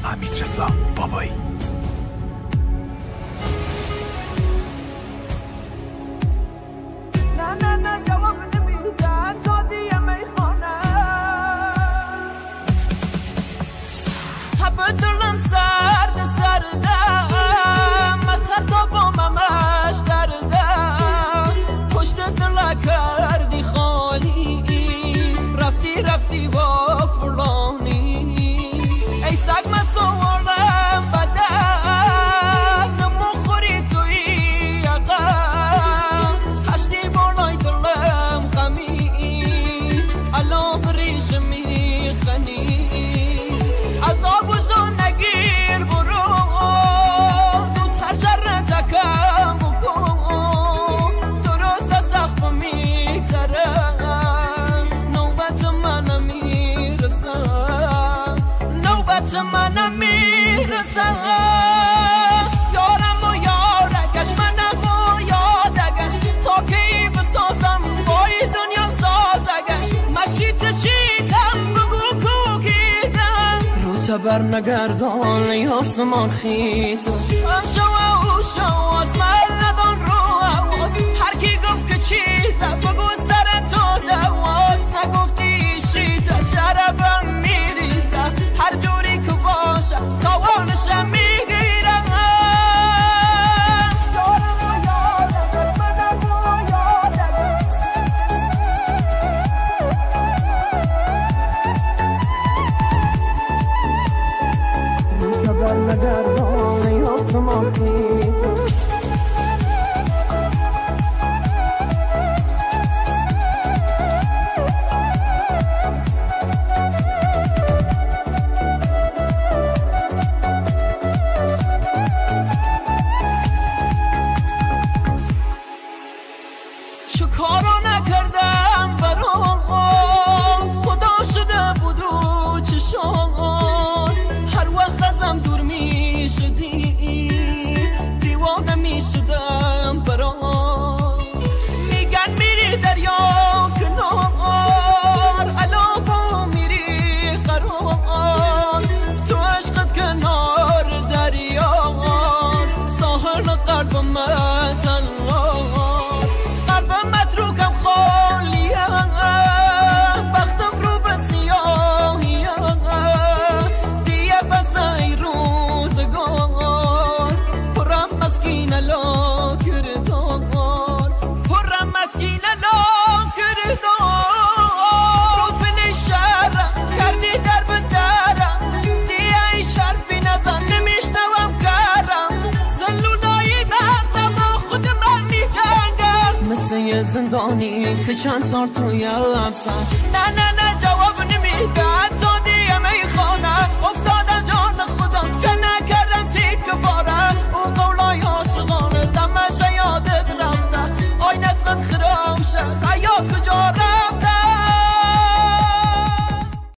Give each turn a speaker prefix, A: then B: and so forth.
A: حمیدرضا بابایی.
B: دلم سرد سردم از هر تا با ممش دردم پشت دل کردی خالی رفتی با فلانی ای سگ من سوارم بدم نمو خوری توی یقم هشتی بالای دلم غمی الان ریش میخنی عذاب وجدان نگیر برو زودتر شر تکم بکن درست سخت میگذرم نوبت منم میرسم نوبت منم میرسم یارم و یارگش منم و یادگش تا کی بسازم بای دنیا سازگش مشیتم بگو کوکیدم تبر نگردان ای آسمان خیت هم شو و شو از ملدان رو آواز هر کی گفت که چیزه بگو سر تو دواز نگفتی شیطه شربم میریزه هر جوری که باشه تاوانشم میگیرم چه کارا نکردم برام خدا شده بود و چشان هر وقت ازم دور می شدی دیوانه می شدم برام میگن میری دریا کنار الان با میری قرار تو عشقت کنار دریاست ساحل قلب متن متروکم خالیم بختم رو به سیاهیم دیگه بس ای روزگار پرم مسکین لا کردار پرم مسکین لا کردار رو پلی شرم کردی در به درم دیگه ای شرفی نزن نمیشنوم کرم زلونایی نزم و خود من میجنگم مثل یه زندانی که چند سال توی لبسم نه جواب نمیدن